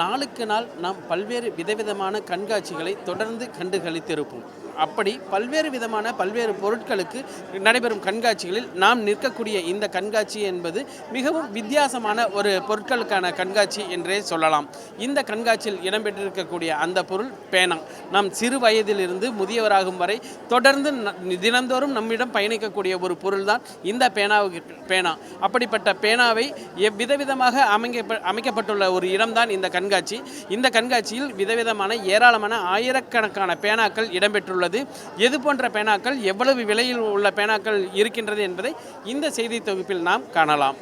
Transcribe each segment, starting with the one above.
நாளுக்கு நாள் நாம் பல்வேறு விதவிதமான கண்காட்சிகளை தொடர்ந்து கண்டுகளித்திருப்போம். அப்படி பல்வேறு பொருட்களுக்கு நடைபெறும் கண்காட்சிகளில் நாம் நிற்கக்கூடிய இந்த கண்காட்சி என்பது மிகவும் வித்தியாசமான ஒரு பொருட்களுக்கான கண்காட்சி என்றே சொல்லலாம். இந்த கண்காட்சியில் இடம்பெற்றிருக்கக்கூடிய அந்த பொருள் பேனா. நாம் சிறு வயதிலிருந்து முதியவராகும் வரை தொடர்ந்து தினந்தோறும் நம்மிடம் பயணிக்கக்கூடிய ஒரு பொருள் தான் இந்த பேனா. அப்படிப்பட்ட பேனாவை விதவிதமாக அமைக்கப்பட்டுள்ள ஒரு இடம்தான் இந்த கண்காட்சி. இந்த கண்காட்சியில் விதவிதமான ஏராளமான ஆயிரக்கணக்கான பேனாக்கள் இடம்பெற்றுள்ளது. எது போன்ற பேனாக்கள், எவ்வளவு விலையில் உள்ள பேனாக்கள் இருக்கின்றது என்பதை இந்த செய்தி தொகுப்பில் நாம் காணலாம்.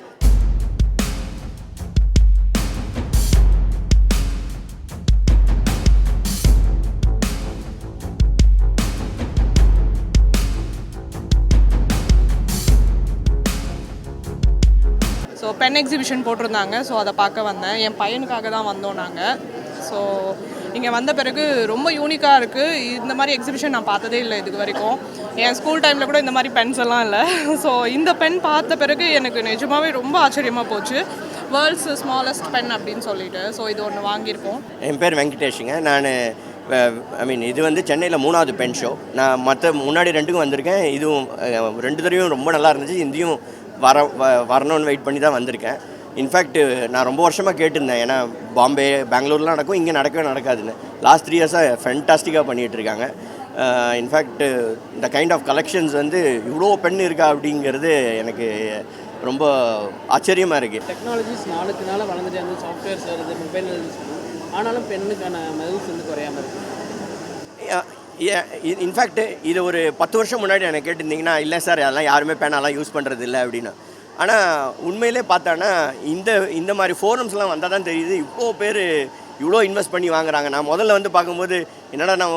ஸோ பென் எக்ஸிபிஷன் போட்டிருந்தாங்க. ஸோ அதை பார்க்க வந்தேன். என் பையனுக்காக தான் வந்தோம் நாங்கள். ஸோ இங்கே வந்த பிறகு ரொம்ப யூனிக்காக இருக்குது. இந்த மாதிரி எக்ஸிபிஷன் நான் பார்த்ததே இல்லை இது வரைக்கும். என் ஸ்கூல் டைமில் கூட இந்த மாதிரி பென்ஸ் எல்லாம் இல்லை. ஸோ இந்த பென் பார்த்த பிறகு எனக்கு நிஜமாகவே ரொம்ப ஆச்சரியமாக போச்சு. வேர்ல்ட்ஸ் ஸ்மாலஸ்ட் பென் அப்படின்னு சொல்லிட்டு. ஸோ இது ஒன்று வாங்கியிருக்கோம். என் பேர் வெங்கடேஷுங்க. நான் இது வந்து சென்னையில் 3வது பென் ஷோ. நான் முன்னாடி 2க்கும் வந்திருக்கேன். இதுவும் 2 தடவையும் ரொம்ப நல்லா இருந்துச்சு. இந்தியும் வரணும்னு வெயிட் பண்ணி தான் வந்திருக்கேன். இன்ஃபேக்ட் நான் ரொம்ப வருஷமாக கேட்டிருந்தேன். ஏன்னா பாம்பே, பெங்களூர்லாம் நடக்கும், இங்கே நடக்காதுன்னு. லாஸ்ட் 3 இயர்ஸாக ஃபென்டாஸ்டிக்காக பண்ணிகிட்டு இருக்காங்க. இன்ஃபேக்ட் இந்த கைண்ட் ஆஃப் கலெக்ஷன்ஸ் வந்து இவ்வளோ பென் இருக்கா அப்படிங்கிறது எனக்கு ரொம்ப ஆச்சரியமாக இருக்குது. டெக்னாலஜிஸ் நாளுக்கு நாள் வளர்ந்துட்டு வந்து சாஃப்ட்வேர்ஸ் வருது, மொபைல் ஆனாலும் பெண்ணுக்கான மதிப்பு வந்து குறையாமல் இருக்குது. இன்ஃபேக்ட் இது ஒரு 10 வருஷம் முன்னாடி எனக்கு கேட்டிருந்தீங்கன்னா, இல்லை சார் அதெல்லாம் யாருமே பேனாலாம் யூஸ் பண்ணுறது இல்லை அப்படின்னு. ஆனால் உண்மையிலே பார்த்தான்னா இந்த மாதிரி ஃபோரம்ஸ்லாம் வந்தால் தான் தெரியுது இவ்வளோ பேர் இவ்வளோ இன்வெஸ்ட் பண்ணி வாங்குறாங்க. நான் முதல்ல வந்து பார்க்கும்போது என்னடா நான்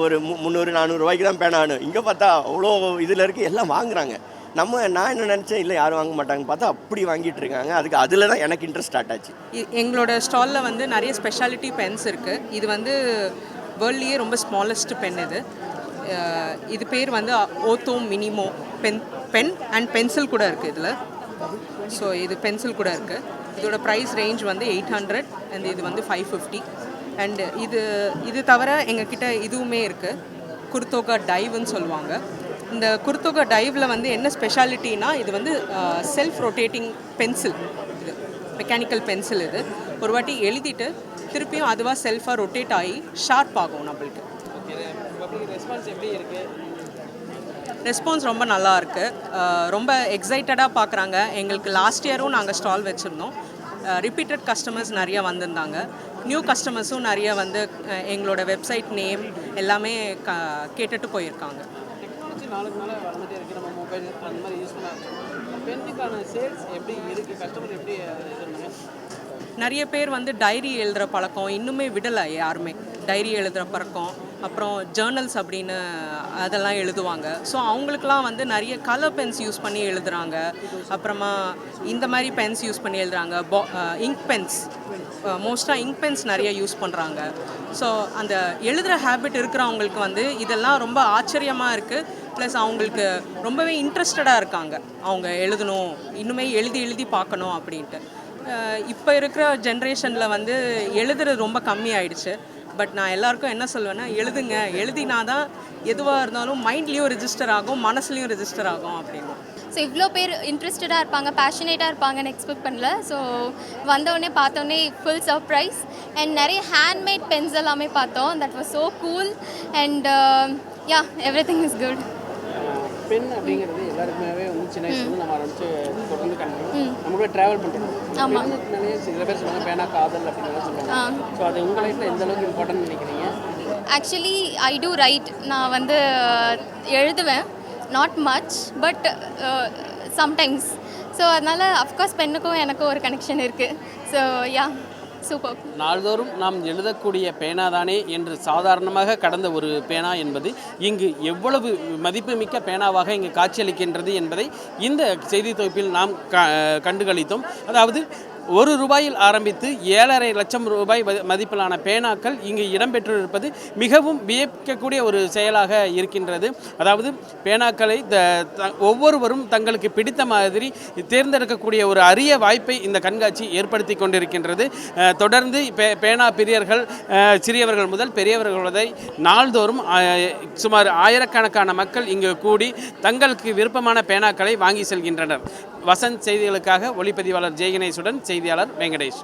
ஒரு 300-400 ரூபாய்க்கு தான் பேனா ஆனும். இங்கே பார்த்தா அவ்வளோ இதில் இருக்குது, எல்லாம் வாங்குறாங்க. நான் என்ன நினச்சேன், இல்லை யாரும் வாங்க மாட்டாங்கன்னு பார்த்தா அப்படி வாங்கிட்டு இருக்காங்க. அதில் தான் எனக்கு இன்ட்ரெஸ்ட் ஸ்டார்ட் ஆச்சு. எங்களோட ஸ்டாலில் வந்து நிறைய ஸ்பெஷாலிட்டி பென்ஸ் இருக்குது. இது வந்து வேர்ல்ட்லேயே ரொம்ப ஸ்மாலஸ்ட் பென் இது பேர் வந்து ஓத்தோ மினிமோ பென் அண்ட் பென்சில் கூட இருக்குது இதில். ஸோ இது பென்சில் கூட இருக்குது. இதோட ப்ரைஸ் ரேஞ்ச் வந்து 800 அண்ட் இது வந்து 550. அண்டு இது தவிர எங்ககிட்ட இதுவுமே இருக்குது, குர்தோகா டைவ்னு சொல்லுவாங்க. இந்த குர்தோகா டைவில் வந்து என்ன ஸ்பெஷாலிட்டினா, இது வந்து செல்ஃப் ரொட்டேட்டிங் பென்சில். இது மெக்கானிக்கல் பென்சில். இது ஒரு வாட்டி எழுதிட்டு திருப்பியும் அதுவாக செல்ஃபாக ரொட்டேட் ஆகி ஷார்ப் ஆகும் நம்மளுக்கு. ரெஸ்பான்ஸ் ரொம்ப நல்லா இருக்குது. ரொம்ப எக்ஸைட்டடாக பார்க்குறாங்க. எங்களுக்கு லாஸ்ட் இயரும் நாங்கள் ஸ்டால் வச்சுருந்தோம். ரிப்பீட்டட் கஸ்டமர்ஸ் நிறையா வந்திருந்தாங்க. நியூ கஸ்டமர்ஸும் நிறைய வந்து எங்களோட வெப்சைட் நேம் எல்லாமே கேட்டுட்டு போயிருக்காங்க. டெக்னாலஜி நாளுக்கு நாள் வளர்ந்துட்டே இருக்குது. நம்ம மொபைல் அந்த மாதிரி யூஸ் பண்ண பெண்ணுக்கான சேல்ஸ் எப்படி இருக்குது, கஸ்டமர் எப்படி நிறைய பேர் வந்து டைரி எழுதுகிற பழக்கம் இன்னுமே விடலை யாருமே. டைரி எழுதுகிற பழக்கம், அப்புறம் ஜேர்னல்ஸ் அப்படின்னு அதெல்லாம் எழுதுவாங்க. ஸோ அவங்களுக்குலாம் வந்து நிறைய கலர் பென்ஸ் யூஸ் பண்ணி எழுதுகிறாங்க. அப்புறமா இந்த மாதிரி பென்ஸ் யூஸ் பண்ணி எழுதுகிறாங்க. இங்க் பென்ஸ், மோஸ்ட்டாக இங்க் பென்ஸ் நிறைய யூஸ் பண்ணுறாங்க. ஸோ அந்த எழுதுகிற ஹேபிட் இருக்கிறவங்களுக்கு வந்து இதெல்லாம் ரொம்ப ஆச்சரியமாக இருக்குது. ப்ளஸ் அவங்களுக்கு ரொம்பவே இன்ட்ரெஸ்டடாக இருக்காங்க. அவங்க எழுதணும், இன்னுமே எழுதி பார்க்கணும் அப்படின்ட்டு. இப்போ இருக்கிற ஜென்ரேஷனில் வந்து எழுதுறது ரொம்ப கம்மி ஆயிடுச்சு. பட் நான் எல்லாருக்கும் என்ன சொல்வேன்னா, எழுதினா தான் எதுவாக இருந்தாலும் மைண்ட்லேயும் ரெஜிஸ்டர் ஆகும், மனசுலேயும் ரெஜிஸ்டர் ஆகும் அப்படின்னு. ஸோ இவ்வளோ பேர் இன்ட்ரெஸ்டடாக இருப்பாங்க, பேஷனேட்டாக இருப்பாங்கன்னு எக்ஸ்பெக்ட் பண்ணல. ஸோ வந்தோடனே பார்த்தோன்னே ஃபுல் சர்ப்ரைஸ். அண்ட் நிறைய ஹேண்ட்மேட் பென்ஸ் எல்லாமே பார்த்தோம். That was so cool. And yeah, everything is good. Pen அப்படிங்கிறது எல்லாருக்குமே வந்து சின்ன வயசுலேருந்து நம்ம ஆரம்பிச்சு தொடர்ந்து கண்டுக்கிறோம். நம்ம கூட ட்ராவல் பண்ணுறோம். ஆமாம், சில பேர் சொல்லுவாங்க பேனா காதல் அப்படின்னு சொல்லுவாங்க. ஸோ அது உங்கள் லைஃப்பில் எந்த அளவுக்கு இம்பார்ட்டன்ட் நினைக்கிறீங்க? Actually I do write. நான் வந்து எழுதுவேன், not much, but sometimes. So அதனால் அஃப்கோர்ஸ் பெண்ணுக்கும் எனக்கும் ஒரு கனெக்ஷன் இருக்குது. So yeah, super. நாள்தோறும் நாம் எழுதக்கூடிய பேனாதானே என்று சாதாரணமாக கடந்த ஒரு பேனா என்பது இங்கு எவ்வளவு மதிப்புமிக்க பேனாவாக இங்கு காட்சியளிக்கின்றது என்பதை இந்த செய்தி தொகுப்பில் நாம் கண்டுகளித்தோம். அதாவது ரூபாயில் ஆரம்பித்து 7,5 லட்சம் ரூபாய் மதிப்பிலான பேனாக்கள் இங்கு இடம்பெற்றிருப்பது மிகவும் வியக்கக்கூடிய ஒரு செயலாக இருக்கின்றது. அதாவது பேனாக்களை ஒவ்வொருவரும் தங்களுக்கு பிடித்த மாதிரி தேர்ந்தெடுக்கக்கூடிய ஒரு அரிய வாய்ப்பை இந்த கண்காட்சி ஏற்படுத்தி கொண்டிருக்கின்றது. தொடர்ந்து பேனா பிரியர்கள் சிறியவர்கள் முதல் பெரியவர்கள் வரை நாள்தோறும் சுமார் ஆயிரக்கணக்கான மக்கள் இங்கு கூடி தங்களுக்கு விருப்பமான பேனாக்களை வாங்கி செல்கின்றனர். வசந்த் செய்திகளுக்காக ஒளிப்பதிவாளர் ஜெயகணேஷுடன் செய்தியாளர் வெங்கடேஷ்.